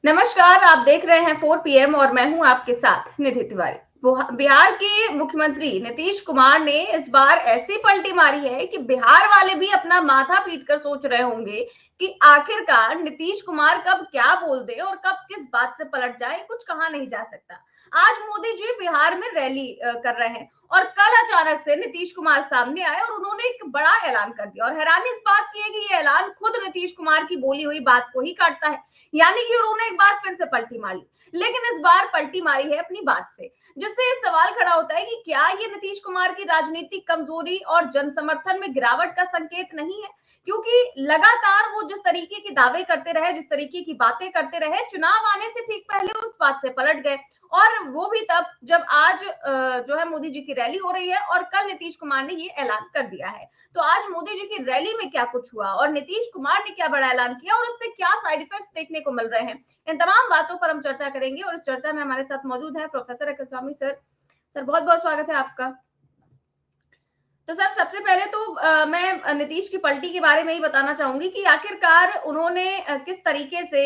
नमस्कार, आप देख रहे हैं 4 पीएम और मैं हूं आपके साथ निधि तिवारी। बिहार के मुख्यमंत्री नीतीश कुमार ने इस बार ऐसी पलटी मारी है कि बिहार वाले भी अपना माथा पीटकर सोच रहे होंगे कि आखिरकार नीतीश कुमार कब क्या बोल दे और कब किस बात से पलट जाए, कुछ कहा नहीं जा सकता। आज मोदी जी बिहार में रैली कर रहे हैं और कल अचानक से नीतीश कुमार सामने आए और उन्होंने एक बड़ा ऐलान कर दिया। और हैरानी इस बात की है कि ये ऐलान खुद नीतीश कुमार की बोली हुई बात को ही काटता है, यानी कि उन्होंने एक बार फिर से पलटी मारी, लेकिन इस बार पलटी मारी है अपनी बात से, जिससे ये सवाल खड़ा होता है कि क्या ये नीतीश कुमार की राजनीतिक कमजोरी और जन समर्थन में गिरावट का संकेत नहीं है? क्योंकि लगातार वो जिस तरीके के दावे करते रहे, जिस तरीके की बातें करते रहे, चुनाव आने से ठीक पहले उस बात से पलट गए। और वो भी तब जब आज जो है मोदी जी की रैली हो रही है और कल नीतीश कुमार ने ये ऐलान कर दिया है। तो आज मोदी जी की रैली में क्या कुछ हुआ और नीतीश कुमार ने क्या बड़ा ऐलान किया और उससे क्या साइड इफेक्ट्स देखने को मिल रहे हैं, इन तमाम बातों पर हम चर्चा करेंगे। और इस चर्चा में हमारे साथ मौजूद है प्रोफेसर अखिल स्वामी सर। सर, बहुत बहुत स्वागत है आपका। तो सर, सबसे पहले तो मैं नीतीश की पलटी के बारे में ही बताना चाहूंगी कि आखिरकार उन्होंने किस तरीके से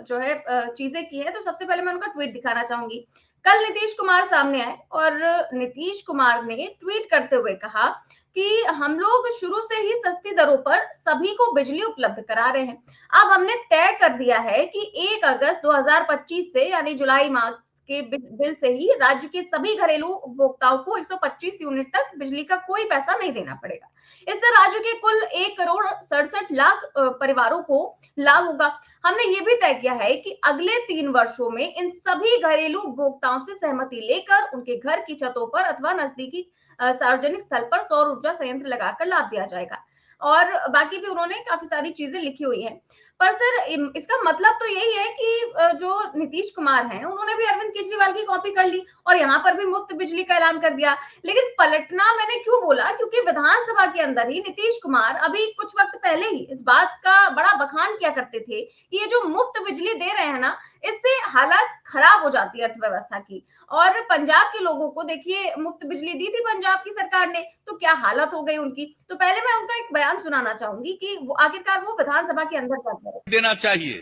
जो है चीजें की है। तो सबसे पहले मैं उनका ट्वीट दिखाना चाहूंगी। कल नीतीश कुमार सामने आए और नीतीश कुमार ने ट्वीट करते हुए कहा कि हम लोग शुरू से ही सस्ती दरों पर सभी को बिजली उपलब्ध करा रहे हैं। अब हमने तय कर दिया है कि 1 अगस्त 2025 से यानी जुलाई माह के बिल से ही राज्य के सभी घरेलू उपभोक्ताओं को 125 यूनिट तक बिजली का कोई पैसा नहीं देना पड़ेगा। इससे राज्य के कुल 1 करोड़ 67 लाख परिवारों को लाभ होगा। हमने ये भी तय किया है कि अगले 3 वर्षों में इन सभी घरेलू उपभोक्ताओं से सहमति लेकर उनके घर की छतों पर अथवा नजदीकी सार्वजनिक स्थल पर सौर ऊर्जा संयंत्र लगाकर लाभ दिया जाएगा। और बाकी भी उन्होंने काफी सारी चीजें लिखी हुई हैं। पर सर, इसका मतलब तो यही है कि जो नीतीश कुमार हैं उन्होंने भी अरविंद केजरीवाल की कॉपी कर ली और यहाँ पर भी मुफ्त बिजली का ऐलान कर दिया। लेकिन पलटना मैंने क्यों बोला, क्योंकि विधानसभा के अंदर ही नीतीश कुमार अभी कुछ वक्त पहले ही इस बात का बड़ा बखान किया करते थे कि ये जो मुफ्त बिजली दे रहे हैं ना, इससे हालत खराब हो जाती है अर्थव्यवस्था की। और पंजाब के लोगों को देखिए, मुफ्त बिजली दी थी पंजाब की सरकार ने, तो क्या हालत हो गई उनकी। तो पहले मैं उनका एक बयान सुनाना चाहूंगी कि वो आखिरकार वो विधानसभा के अंदर क्या कर रहे। देना चाहिए,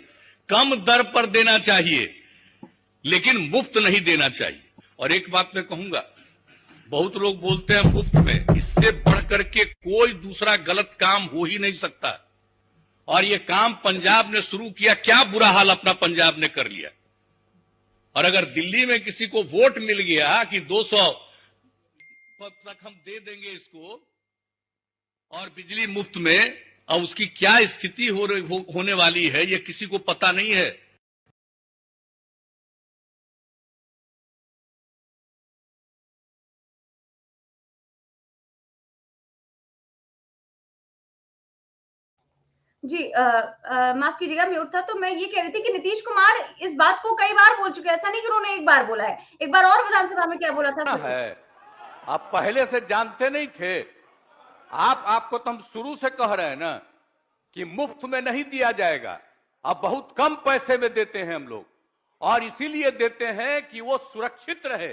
कम दर पर देना चाहिए, लेकिन मुफ्त नहीं देना चाहिए। और एक बात मैं कहूंगा, बहुत लोग बोलते हैं मुफ्त में, इससे बढ़कर के कोई दूसरा गलत काम हो ही नहीं सकता। और ये काम पंजाब ने शुरू किया, क्या बुरा हाल अपना पंजाब ने कर लिया। और अगर दिल्ली में किसी को वोट मिल गया कि 200 तक हम दे देंगे इसको और बिजली मुफ्त में, और उसकी क्या स्थिति होने वाली है ये किसी को पता नहीं है। जी, माफ कीजिएगा, म्यूट था। तो मैं ये कह रही थी कि नीतीश कुमार इस बात को कई बार बोल चुके हैं, ऐसा नहीं कि उन्होंने एक बार बोला है। एक बार और विधानसभा में क्या बोला था है। आप पहले से जानते नहीं थे। आपको तो हम शुरू से कह रहे हैं ना कि मुफ्त में नहीं दिया जाएगा। अब बहुत कम पैसे में देते हैं हम लोग, और इसीलिए देते हैं कि वो सुरक्षित रहे।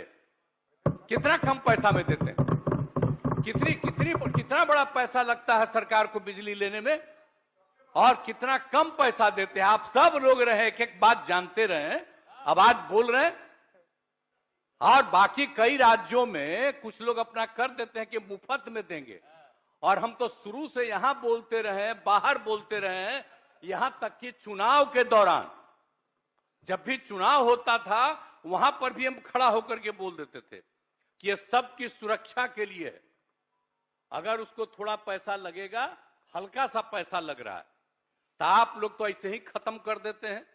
कितना कम पैसा में देते हैं, कितना बड़ा पैसा लगता है सरकार को बिजली लेने में, और कितना कम पैसा देते हैं। आप सब लोग रहे, एक बात जानते रहे, अब आज बोल रहे हैं। और बाकी कई राज्यों में कुछ लोग अपना कर देते हैं कि मुफ्त में देंगे, और हम तो शुरू से यहां बोलते रहे, बाहर बोलते रहे, यहां तक कि चुनाव के दौरान जब भी चुनाव होता था वहां पर भी हम खड़ा होकर के बोल देते थे कि ये सबकी सुरक्षा के लिए है। अगर उसको थोड़ा पैसा लगेगा, हल्का सा पैसा लग रहा है, तो आप लोग तो ऐसे ही खत्म कर देते हैं।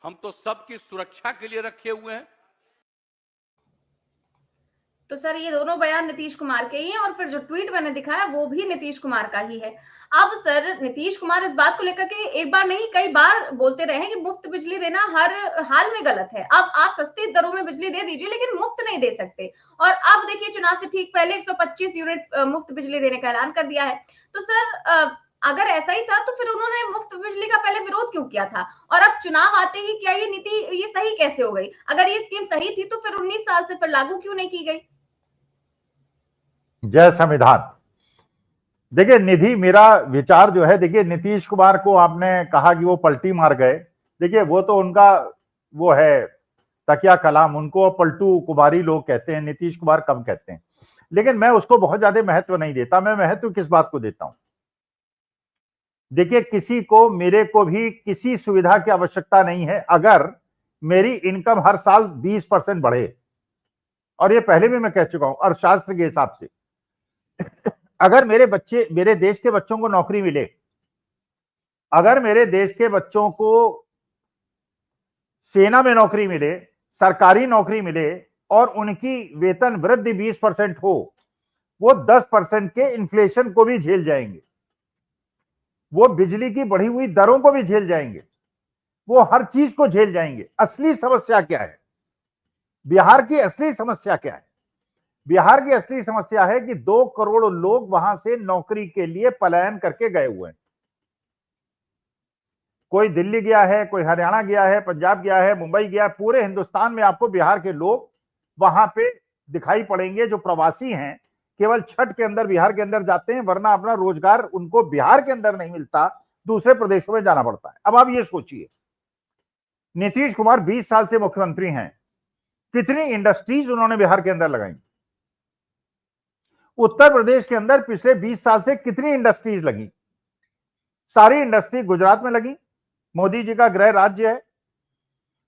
हम तो सबकी सुरक्षा के लिए रखे हुए हैं। तो सर, ये दोनों बयान नीतीश कुमार के ही हैं और फिर जो ट्वीट मैंने दिखाया वो भी नीतीश कुमार का ही है। अब सर, नीतीश कुमार इस बात को लेकर के एक बार नहीं कई बार बोलते रहे कि मुफ्त बिजली देना हर हाल में गलत है। अब आप सस्ती दरों में बिजली दे दीजिए, लेकिन मुफ्त नहीं दे सकते। और अब देखिए, चुनाव से ठीक पहले 125 यूनिट मुफ्त बिजली देने का ऐलान कर दिया है। तो सर, अगर ऐसा ही था तो फिर उन्होंने मुफ्त बिजली का पहले विरोध क्यों किया था, और अब चुनाव आते ही क्या ये नीति ये सही कैसे हो गई? अगर ये स्कीम सही थी तो फिर 19 साल से फिर लागू क्यों नहीं की गई? जय संविधान। देखिए निधि, मेरा विचार जो है, देखिए नीतीश कुमार को आपने कहा कि वो पलटी मार गए, देखिए वो तो उनका वो है तकिया कलाम, उनको पलटू कुमारी लोग कहते हैं, नीतीश कुमार कम कहते हैं, लेकिन मैं उसको बहुत ज्यादा महत्व नहीं देता। मैं महत्व किस बात को देता हूं, देखिए किसी को, मेरे को भी किसी सुविधा की आवश्यकता नहीं है अगर मेरी इनकम हर साल 20% बढ़े, और ये पहले भी मैं कह चुका हूं अर्थशास्त्र के हिसाब से। अगर मेरे बच्चे, मेरे देश के बच्चों को नौकरी मिले, अगर मेरे देश के बच्चों को सेना में नौकरी मिले, सरकारी नौकरी मिले, और उनकी वेतन वृद्धि 20% हो, वो 10% के इन्फ्लेशन को भी झेल जाएंगे, वो बिजली की बढ़ी हुई दरों को भी झेल जाएंगे, वो हर चीज को झेल जाएंगे। असली समस्या क्या है, बिहार की असली समस्या क्या है? बिहार की असली समस्या है कि 2 करोड़ लोग वहां से नौकरी के लिए पलायन करके गए हुए हैं। कोई दिल्ली गया है, कोई हरियाणा गया है, पंजाब गया है, मुंबई गया है। पूरे हिंदुस्तान में आपको बिहार के लोग वहां पे दिखाई पड़ेंगे। जो प्रवासी हैं केवल छठ के अंदर बिहार के अंदर जाते हैं, वरना अपना रोजगार उनको बिहार के अंदर नहीं मिलता, दूसरे प्रदेशों में जाना पड़ता है। अब आप ये सोचिए, नीतीश कुमार 20 साल से मुख्यमंत्री हैं, कितनी इंडस्ट्रीज उन्होंने बिहार के अंदर लगाई? उत्तर प्रदेश के अंदर पिछले 20 साल से कितनी इंडस्ट्रीज लगी? सारी इंडस्ट्री गुजरात में लगी, मोदी जी का गृह राज्य है,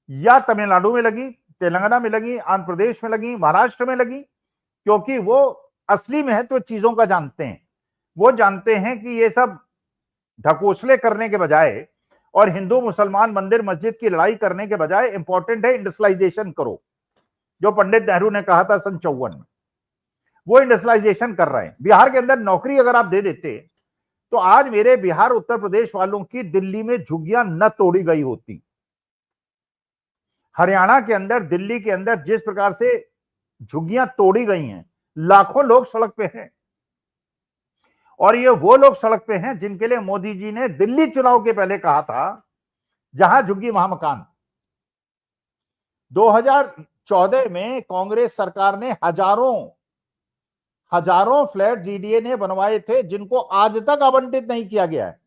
या तमिलनाडु में लगी, तेलंगाना में लगी, आंध्र प्रदेश में लगी, महाराष्ट्र में लगी, क्योंकि वो असली महत्व चीजों का जानते हैं। वो जानते हैं कि ये सब ढकोसले करने के बजाय और हिंदू मुसलमान मंदिर मस्जिद की लड़ाई करने के बजाय इंपॉर्टेंट है इंडस्ट्रियलाइजेशन करो, जो पंडित नेहरू ने कहा था सन 54 में। वो इंडस्ट्रियलाइजेशन कर रहे हैं। बिहार के अंदर नौकरी अगर आप दे देते तो आज मेरे बिहार उत्तर प्रदेश वालों की दिल्ली में झुग्गियां न तोड़ी गई होती। हरियाणा के अंदर, दिल्ली के अंदर जिस प्रकार से झुग्गियां तोड़ी गई हैं, लाखों लोग सड़क पे हैं, और ये वो लोग सड़क पे हैं जिनके लिए मोदी जी ने दिल्ली चुनाव के पहले कहा था जहां झुग्गी वहां मकान। 2014 में कांग्रेस सरकार ने हजारों फ्लैट जीडीए ने बनवाए थे, जिनको आज तक आवंटित नहीं किया गया है।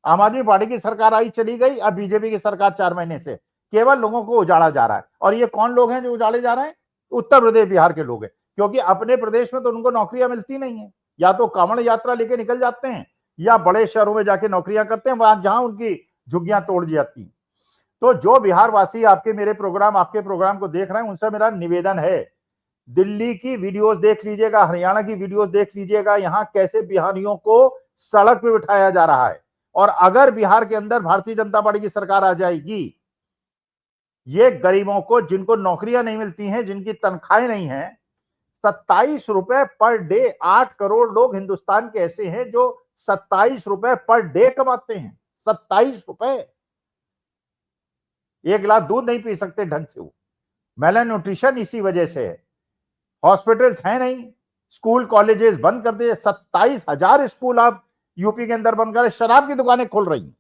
आम आदमी पार्टी की सरकार आई चली गई, अब बीजेपी की सरकार 4 महीने से केवल लोगों को उजाड़ा जा रहा है। और ये कौन लोग हैं जो उजाड़े जा रहे हैं? उत्तर प्रदेश बिहार के लोग हैं, क्योंकि अपने प्रदेश में तो उनको नौकरियां मिलती नहीं है, या तो कांवड़ यात्रा लेके निकल जाते हैं या बड़े शहरों में जाके नौकरियां करते हैं, वहां जहां उनकी झुग्गियां तोड़ दी जाती। तो जो बिहार वासी आपके प्रोग्राम को देख रहे हैं, उनसे मेरा निवेदन है, दिल्ली की वीडियोस देख लीजिएगा, हरियाणा की वीडियोस देख लीजिएगा, यहां कैसे बिहारियों को सड़क पे बिठाया जा रहा है। और अगर बिहार के अंदर भारतीय जनता पार्टी की सरकार आ जाएगी, ये गरीबों को, जिनको नौकरियां नहीं मिलती हैं, जिनकी तनख्वाहें नहीं है, 27 रुपए पर डे, 8 करोड़ लोग हिंदुस्तान के ऐसे हैं जो 27 रुपए पर डे कमाते हैं। 27 रुपए, 1 गिलास दूध नहीं पी सकते ढंग से। वो मेला न्यूट्रिशन इसी वजह से है। हॉस्पिटल्स हैं नहीं, स्कूल कॉलेजेस बंद कर दिए, 27,000 स्कूल आप यूपी के अंदर बंद कर, शराब की दुकानें खोल रही हैं।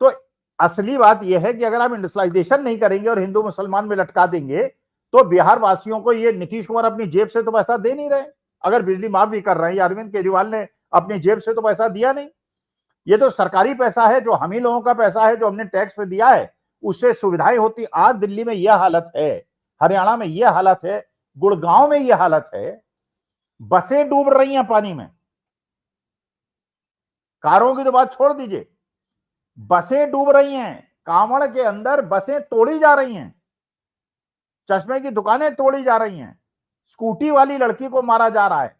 तो असली बात यह है कि अगर आप इंडस्ट्रियलाइजेशन नहीं करेंगे और हिंदू मुसलमान में लटका देंगे, तो बिहार वासियों को, ये नीतीश कुमार अपनी जेब से तो पैसा दे नहीं रहे। अगर बिजली माफ भी कर रहे हैं, अरविंद केजरीवाल ने अपनी जेब से तो पैसा दिया नहीं, ये तो सरकारी पैसा है, जो हम ही लोगों का पैसा है, जो हमने टैक्स पे दिया है, उससे सुविधाएं होती। आज दिल्ली में यह हालत है, हरियाणा में यह हालत है, गुड़गांव में यह हालत है, बसें डूब रही हैं पानी में। कारों की तो बात छोड़ दीजिए, बसें डूब रही हैं, कांवड़ के अंदर बसें तोड़ी जा रही हैं, चश्मे की दुकानें तोड़ी जा रही हैं, स्कूटी वाली लड़की को मारा जा रहा है,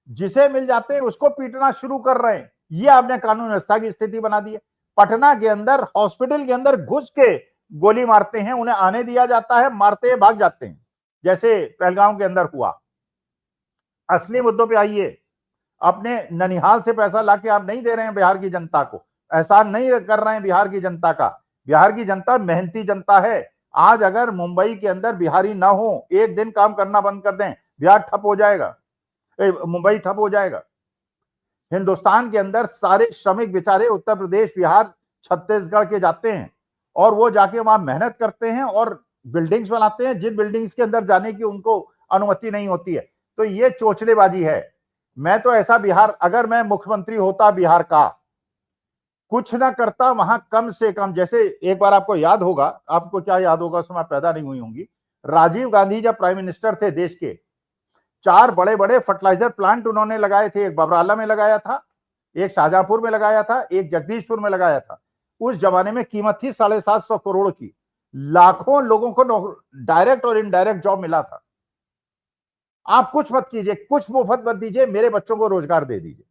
जिसे मिल जाते हैं उसको पीटना शुरू कर रहे हैं। ये आपने कानून व्यवस्था की स्थिति बना दी है। पटना के अंदर हॉस्पिटल के अंदर घुस के गोली मारते हैं, उन्हें आने दिया जाता है, मारते हैं, भाग जाते हैं, जैसे पहलगाम के अंदर हुआ। असली मुद्दों पे आइए। अपने ननिहाल से पैसा लाके आप नहीं दे रहे हैं बिहार की जनता को, एहसान नहीं कर रहे हैं बिहार की जनता का। बिहार की जनता मेहनती जनता है। आज अगर मुंबई के अंदर बिहारी ना हो, एक दिन काम करना बंद कर दें, बिहार ठप हो जाएगा, मुंबई ठप हो जाएगा। हिंदुस्तान के अंदर सारे श्रमिक बेचारे उत्तर प्रदेश, बिहार, छत्तीसगढ़ के जाते हैं, और वो जाके वहां मेहनत करते हैं और बिल्डिंग्स बनाते हैं, जिन बिल्डिंग्स के अंदर जाने की उनको अनुमति नहीं होती है। तो ये चोचलेबाजी है। मैं तो ऐसा बिहार, अगर मैं मुख्यमंत्री होता बिहार का, कुछ ना करता वहां कम से कम, जैसे एक बार आपको याद होगा, आपको क्या याद होगा, उस समय पैदा नहीं हुई होंगी, राजीव गांधी जब प्राइम मिनिस्टर थे देश के, 4 बड़े बड़े फर्टिलाइजर प्लांट उन्होंने लगाए थे। एक बबराला में लगाया था, एक शाहजहांपुर में लगाया था, एक जगदीशपुर में लगाया था। उस जमाने में कीमत थी 750 करोड़ की। लाखों लोगों को डायरेक्ट और इनडायरेक्ट जॉब मिला था। आप कुछ मत कीजिए, कुछ मुफ्त मत दीजिए, मेरे बच्चों को रोजगार दे दीजिए।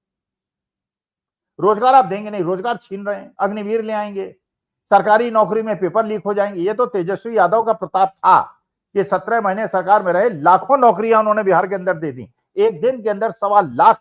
रोजगार आप देंगे नहीं, रोजगार छीन रहे हैं। अग्निवीर ले आएंगे, सरकारी नौकरी में पेपर लीक हो जाएंगे। ये तो तेजस्वी यादव का प्रताप था कि 17 महीने सरकार में रहे, लाखों नौकरियां उन्होंने बिहार के अंदर दे दी। एक दिन के अंदर 1.25 लाख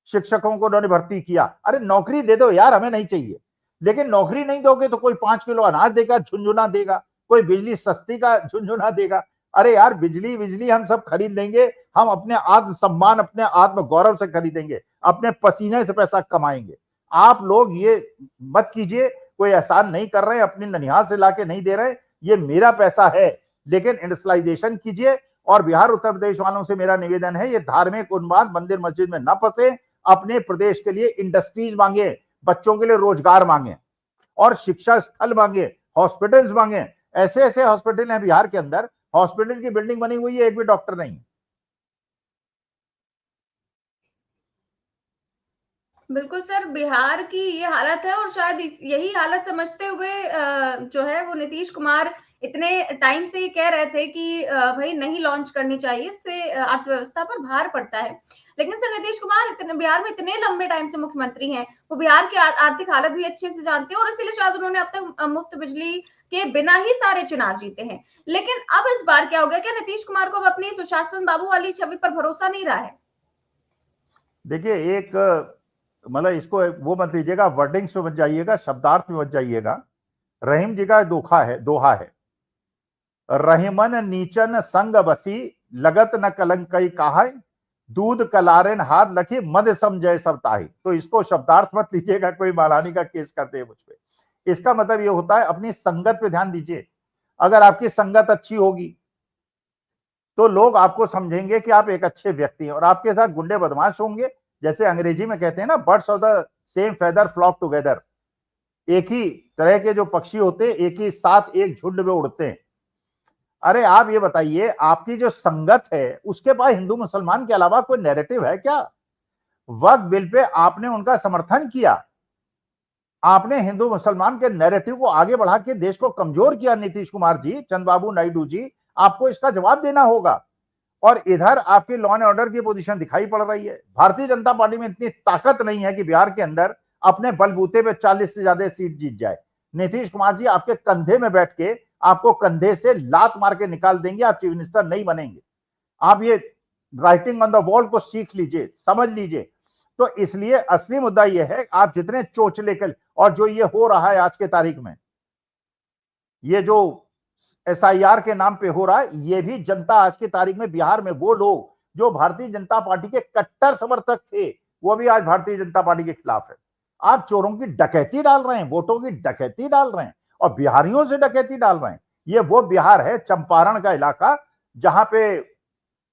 शिक्षकों को उन्होंने भर्ती किया। अरे नौकरी दे दो यार, हमें नहीं चाहिए। लेकिन नौकरी नहीं दोगे तो कोई 5 किलो अनाज देगा, झुंझुना देगा, कोई बिजली सस्ती का झुंझुना देगा। अरे यार बिजली हम सब खरीद लेंगे, हम अपने आत्म सम्मान, अपने आत्म गौरव से खरीदेंगे, अपने पसीने से पैसा कमाएंगे। आप लोग ये मत कीजिए, कोई एहसान नहीं कर रहे हैं, अपनी ननिहाल से लाके नहीं दे रहे, ये मेरा पैसा है। लेकिन इंडस्ट्रियलाइजेशन कीजिए। और बिहार उत्तर प्रदेश वालों से मेरा निवेदन है, ये धार्मिक उन्माद मंदिर मस्जिद में न फंसे, अपने प्रदेश के लिए इंडस्ट्रीज मांगे, बच्चों के लिए रोजगार मांगे और शिक्षा स्थल मांगे, हॉस्पिटल्स मांगे। ऐसे ऐसे हॉस्पिटल हैं बिहार के अंदर, हॉस्पिटल की बिल्डिंग बनी हुई है, एक भी डॉक्टर नहीं। बिल्कुल सर, बिहार की ये हालत है और शायद यही हालत समझते हुए जो है वो नीतीश कुमार इतने टाइम से ये कह रहे थे कि भाई नहीं लॉन्च करनी चाहिए, इससे अर्थव्यवस्था पर भार पड़ता है। लेकिन सर नीतीश कुमार बिहार में इतने लंबे टाइम से मुख्यमंत्री हैं, वो बिहार की आर्थिक हालत भी अच्छे से जानते हैं और इसीलिए शायद उन्होंने अब तक मुफ्त बिजली के बिना ही सारे चुनाव जीते हैं। लेकिन अब इस बार क्या हो गया, क्या नीतीश कुमार को अब अपनी सुशासन बाबू वाली छवि पर भरोसा नहीं रहा है? देखिए, एक मतलब इसको वो मत लीजिएगा, वर्डिंग्स में मत जाइएगा, शब्दार्थ में मत जाइएगा। रहीम जी का दोहा है, रहीमन नीचन संग बसी, लगत न कलंकई काहे, दूध कलारेन हाथ लखी, मद समझे सब ताही। तो इसको शब्दार्थ मत लीजिएगा, कोई मालानी का केस करते हैं मुझ पे। इसका मतलब ये होता है अपनी संगत पे ध्यान दीजिए। अगर आपकी संगत अच्छी होगी तो लोग आपको समझेंगे कि आप एक अच्छे व्यक्ति हैं, और आपके साथ गुंडे बदमाश होंगे, जैसे अंग्रेजी में कहते हैं ना, birds of the same feather flock together. एक ही तरह के जो पक्षी होते हैं एक ही साथ एक झुंड में उड़ते हैं। अरे आप ये बताइए, आपकी जो संगत है उसके पास हिंदू मुसलमान के अलावा कोई नैरेटिव है क्या? वक्फ बिल पे आपने उनका समर्थन किया, आपने हिंदू मुसलमान के नैरेटिव को आगे बढ़ा के देश को कमजोर किया। नीतीश कुमार जी, चंद्रबाबू नायडू जी, आपको इसका जवाब देना होगा। और इधर आपकी लॉ एंड ऑर्डर की पोजीशन दिखाई पड़ रही है। भारतीय जनता पार्टी में इतनी ताकत नहीं है कि बिहार के अंदर अपने बलबूते पे 40 से ज्यादा सीट जीत जाए। नीतीश कुमार जी आपके कंधे में बैठ के आपको कंधे से लात मार के निकाल देंगे, आप चीफ मिनिस्टर नहीं बनेंगे। आप ये राइटिंग ऑन द वॉल को सीख लीजिए, समझ लीजिए। तो इसलिए असली मुद्दा यह है, आप जितने चोचले के, और जो ये हो रहा है आज के तारीख में, ये जो SIR के नाम पे हो रहा है, ये भी जनता आज की तारीख में बिहार में, वो लोग जो भारतीय जनता पार्टी के कट्टर समर्थक थे वो भी आज भारतीय जनता पार्टी के खिलाफ है। आप चोरों की डकैती डाल रहे हैं, वोटों की डकैती डाल रहे हैं और बिहारियों से डकैती डाल रहे हैं। ये वो बिहार है, चंपारण का इलाका, जहां पे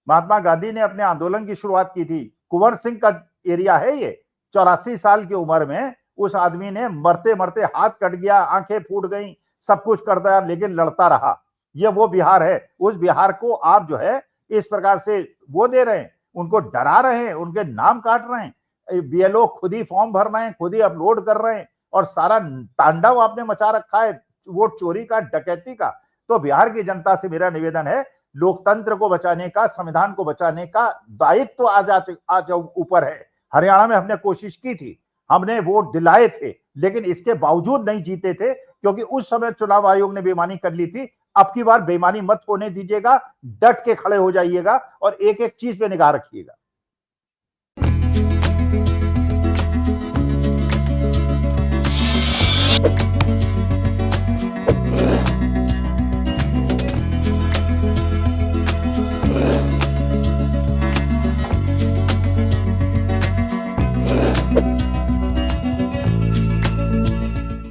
महात्मा गांधी ने अपने आंदोलन की शुरुआत की थी। कुंवर सिंह का एरिया है ये। 84 साल की उम्र में उस आदमी ने मरते मरते हाथ कट गया, आंखें फूट गई, सब कुछ करता है, लेकिन लड़ता रहा। ये वो बिहार है। उस बिहार को आप जो है इस प्रकार से वो दे रहे हैं, उनको डरा रहे हैं, उनके नाम काट रहे हैं। BLO खुद ही फॉर्म भर रहे हैं, खुद ही अपलोड कर रहे हैं और सारा तांडव आपने मचा रखा है वोट चोरी का, डकैती का। तो बिहार की जनता से मेरा निवेदन है, लोकतंत्र को बचाने का, संविधान को बचाने का दायित्व आज ऊपर है। हरियाणा में हमने कोशिश की थी, हमने वोट दिलाए थे, लेकिन इसके बावजूद नहीं जीते थे क्योंकि उस समय चुनाव आयोग ने बेईमानी कर ली थी। अब की बार बेईमानी मत होने दीजिएगा, डट के खड़े हो जाइएगा और एक एक चीज पे निगाह रखिएगा।